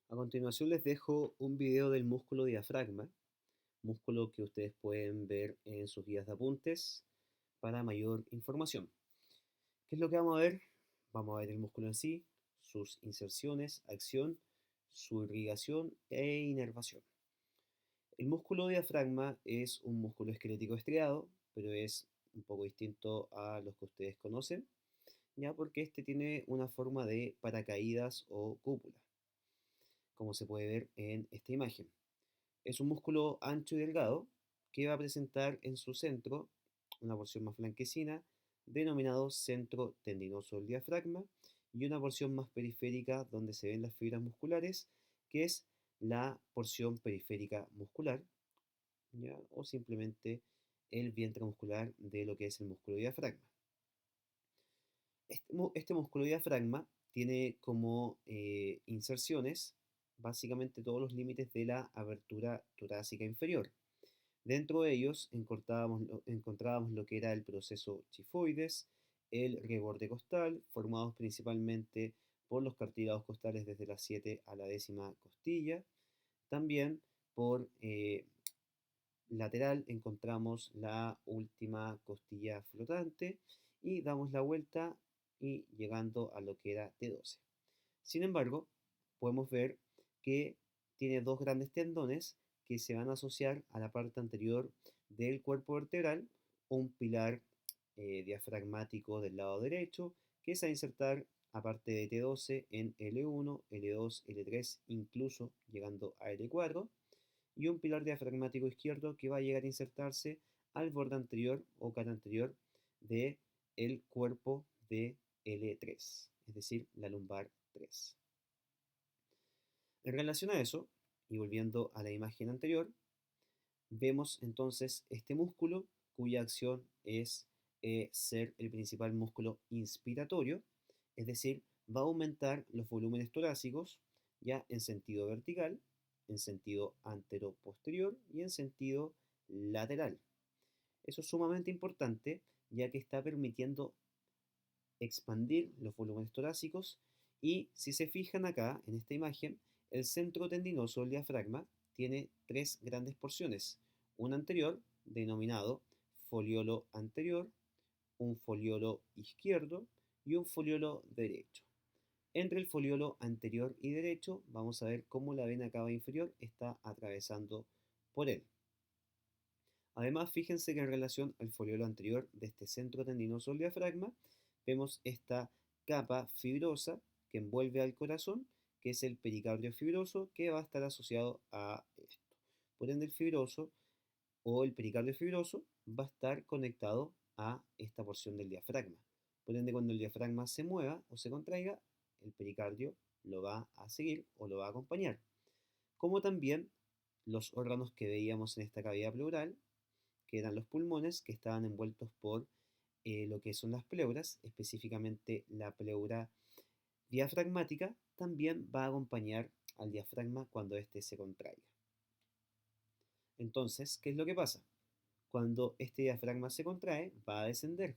A continuación les dejo un video del músculo diafragma, músculo que ustedes pueden ver en sus guías de apuntes para mayor información. ¿Qué es lo que vamos a ver? Vamos a ver el músculo en sí, sus inserciones, acción, su irrigación e inervación. El músculo diafragma es un músculo esquelético estriado, pero es un poco distinto a los que ustedes conocen, ya porque este tiene una forma de paracaídas o cúpula, como se puede ver en esta imagen. Es un músculo ancho y delgado que va a presentar en su centro una porción más blanquecina denominado centro tendinoso del diafragma y una porción más periférica donde se ven las fibras musculares, que es la porción periférica muscular, ¿ya? O simplemente el vientre muscular de lo que es el músculo diafragma. Este músculo diafragma tiene como inserciones básicamente todos los límites de la abertura torácica inferior. Dentro de ellos encontrábamos lo que era el proceso chifoides, el reborde costal, formados principalmente por los cartílagos costales desde la 7 a la 10ª costilla. También por lateral encontramos la última costilla flotante y damos la vuelta y llegando a lo que era T12. Sin embargo, podemos ver que tiene dos grandes tendones que se van a asociar a la parte anterior del cuerpo vertebral, un pilar diafragmático del lado derecho que se va a insertar aparte de T12 en L1, L2, L3, incluso llegando a L4, y un pilar diafragmático izquierdo que va a llegar a insertarse al borde anterior o cara anterior de el cuerpo de L3, es decir, la lumbar 3. En relación a eso, y volviendo a la imagen anterior, vemos entonces este músculo cuya acción es ser el principal músculo inspiratorio, es decir, va a aumentar los volúmenes torácicos ya en sentido vertical, en sentido antero-posterior y en sentido lateral. Eso es sumamente importante ya que está permitiendo expandir los volúmenes torácicos y si se fijan acá en esta imagen, el centro tendinoso del diafragma tiene tres grandes porciones, un anterior denominado foliolo anterior, un foliolo izquierdo y un foliolo derecho. Entre el foliolo anterior y derecho vamos a ver cómo la vena cava inferior está atravesando por él. Además, fíjense que en relación al foliolo anterior de este centro tendinoso del diafragma, vemos esta capa fibrosa que envuelve al corazón, que es el pericardio fibroso, que va a estar asociado a esto. Por ende, el fibroso o el pericardio fibroso va a estar conectado a esta porción del diafragma. Por ende, cuando el diafragma se mueva o se contraiga, el pericardio lo va a seguir o lo va a acompañar. Como también los órganos que veíamos en esta cavidad pleural, que eran los pulmones, que estaban envueltos por lo que son las pleuras, específicamente la pleura diafragmática, también va a acompañar al diafragma cuando éste se contraiga. Entonces, ¿qué es lo que pasa? Cuando este diafragma se contrae, va a descender.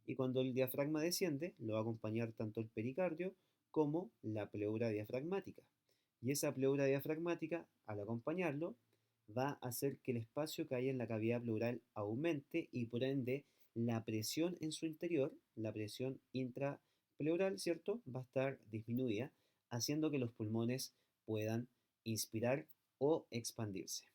Y cuando el diafragma desciende, lo va a acompañar tanto el pericardio como la pleura diafragmática. Y esa pleura diafragmática, al acompañarlo, va a hacer que el espacio que hay en la cavidad pleural aumente y por ende la presión en su interior, la presión intrapleural, ¿cierto? Va a estar disminuida, haciendo que los pulmones puedan inspirar o expandirse.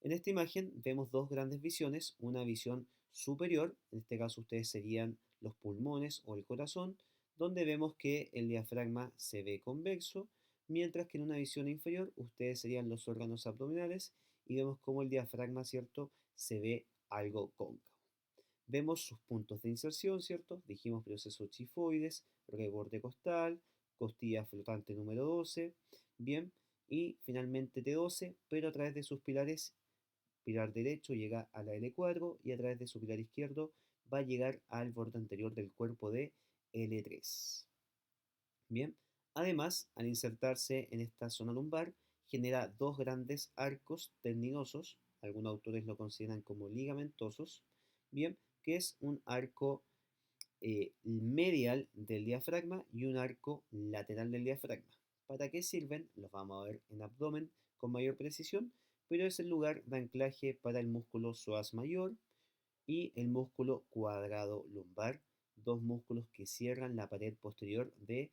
En esta imagen vemos dos grandes visiones, una visión superior, en este caso ustedes serían los pulmones o el corazón, donde vemos que el diafragma se ve convexo, mientras que en una visión inferior ustedes serían los órganos abdominales y vemos cómo el diafragma, ¿cierto?, se ve algo cóncavo. Vemos sus puntos de inserción, ¿cierto? Dijimos proceso chifoides, reborde costal, costilla flotante número 12, bien, y finalmente T12, pero a través de sus pilares, pilar derecho llega a la L4 y a través de su pilar izquierdo va a llegar al borde anterior del cuerpo de L3. Bien, además, al insertarse en esta zona lumbar, genera dos grandes arcos tendinosos, algunos autores lo consideran como ligamentosos, bien, que es un arco medial del diafragma y un arco lateral del diafragma. ¿Para qué sirven? Los vamos a ver en abdomen con mayor precisión, pero es el lugar de anclaje para el músculo psoas mayor y el músculo cuadrado lumbar, dos músculos que cierran la pared posterior de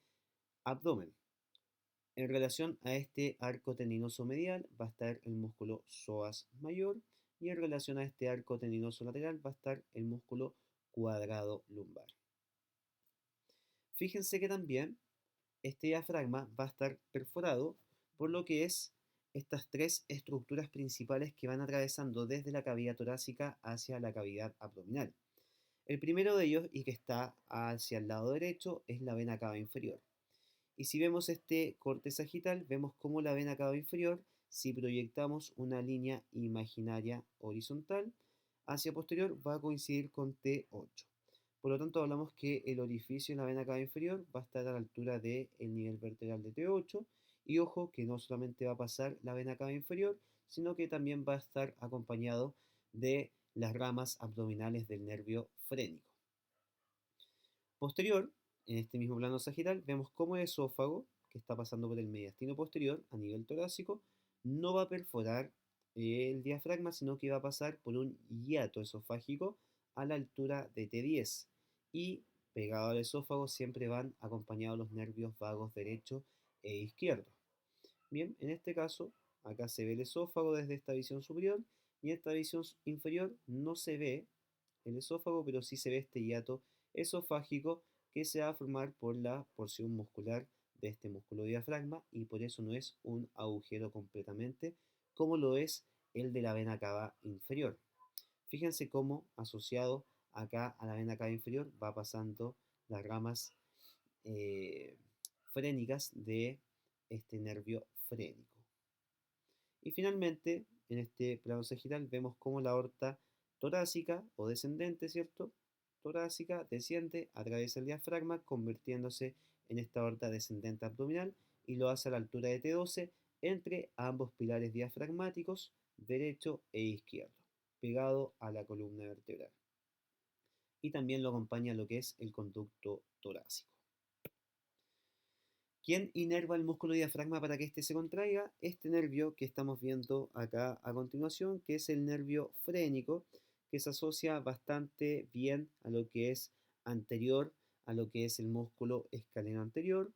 abdomen. En relación a este arco tendinoso medial va a estar el músculo psoas mayor y en relación a este arco tendinoso lateral va a estar el músculo cuadrado lumbar. Fíjense que también este diafragma va a estar perforado por lo que es estas tres estructuras principales que van atravesando desde la cavidad torácica hacia la cavidad abdominal. El primero de ellos, y que está hacia el lado derecho, es la vena cava inferior. Y si vemos este corte sagital, vemos cómo la vena cava inferior, si proyectamos una línea imaginaria horizontal hacia posterior, va a coincidir con T8. Por lo tanto, hablamos que el orificio en la vena cava inferior va a estar a la altura del nivel vertebral de T8. Y ojo que no solamente va a pasar la vena cava inferior, sino que también va a estar acompañado de las ramas abdominales del nervio frénico. Posterior, en este mismo plano sagital, vemos cómo el esófago, que está pasando por el mediastino posterior a nivel torácico, no va a perforar el diafragma, sino que va a pasar por un hiato esofágico a la altura de T10. Y pegado al esófago siempre van acompañados los nervios vagos derecho e izquierdo. Bien, en este caso, acá se ve el esófago desde esta visión superior y en esta visión inferior no se ve el esófago, pero sí se ve este hiato esofágico que se va a formar por la porción muscular de este músculo diafragma y por eso no es un agujero completamente como lo es el de la vena cava inferior. Fíjense cómo asociado acá a la vena cava inferior va pasando las ramas eh, frénicas de este nervio frénico. Y finalmente, en este plano sagital vemos cómo la aorta torácica o descendente, ¿cierto? Torácica desciende, atraviesa el diafragma, convirtiéndose en esta aorta descendente abdominal y lo hace a la altura de T12 entre ambos pilares diafragmáticos, derecho e izquierdo, pegado a la columna vertebral. Y también lo acompaña lo que es el conducto torácico. ¿Quién inerva el músculo diafragma para que éste se contraiga? Este nervio que estamos viendo acá a continuación, que es el nervio frénico, que se asocia bastante bien a lo que es anterior, a lo que es el músculo escaleno anterior.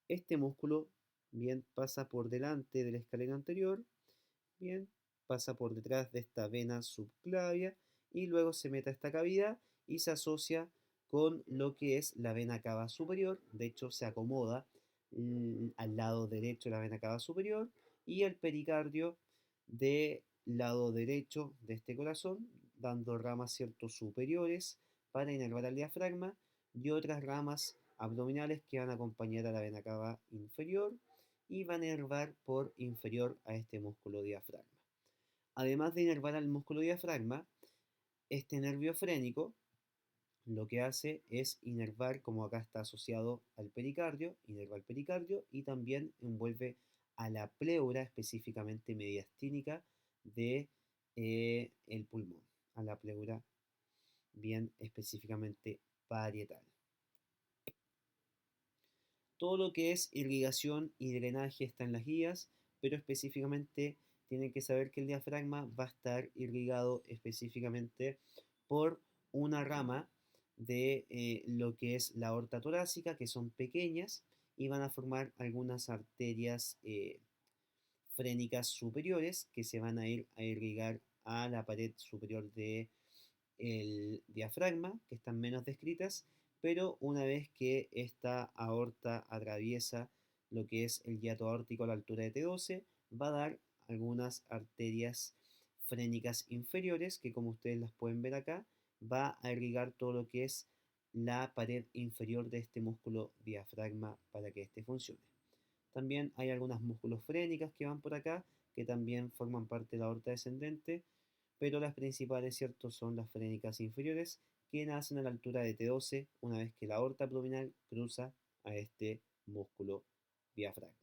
Este músculo, bien, pasa por delante del escaleno anterior, bien, pasa por detrás de esta vena subclavia y luego se mete a esta cavidad y se asocia con lo que es la vena cava superior. De hecho, se acomoda al lado derecho de la vena cava superior y el pericardio del lado derecho de este corazón, dando ramas ciertos superiores para inervar al diafragma y otras ramas abdominales que van a acompañar a la vena cava inferior y van a inervar por inferior a este músculo diafragma. Además de inervar al músculo diafragma, este nervio frénico lo que hace es inervar, como acá está asociado al pericardio, inerva el pericardio y también envuelve a la pleura específicamente mediastínica de el pulmón, a la pleura bien específicamente parietal. Todo lo que es irrigación y drenaje está en las guías, pero específicamente tienen que saber que el diafragma va a estar irrigado específicamente por una rama de lo que es la aorta torácica, que son pequeñas y van a formar algunas arterias frénicas superiores que se van a ir a irrigar a la pared superior del diafragma, que están menos descritas, pero una vez que esta aorta atraviesa lo que es el hiato aórtico a la altura de T12, va a dar algunas arterias frénicas inferiores que, como ustedes las pueden ver acá, va a irrigar todo lo que es la pared inferior de este músculo diafragma para que éste funcione. También hay algunas músculos frénicas que van por acá, que también forman parte de la aorta descendente, pero las principales, ¿cierto?, son las frénicas inferiores, que nacen a la altura de T12 una vez que la aorta abdominal cruza a este músculo diafragma.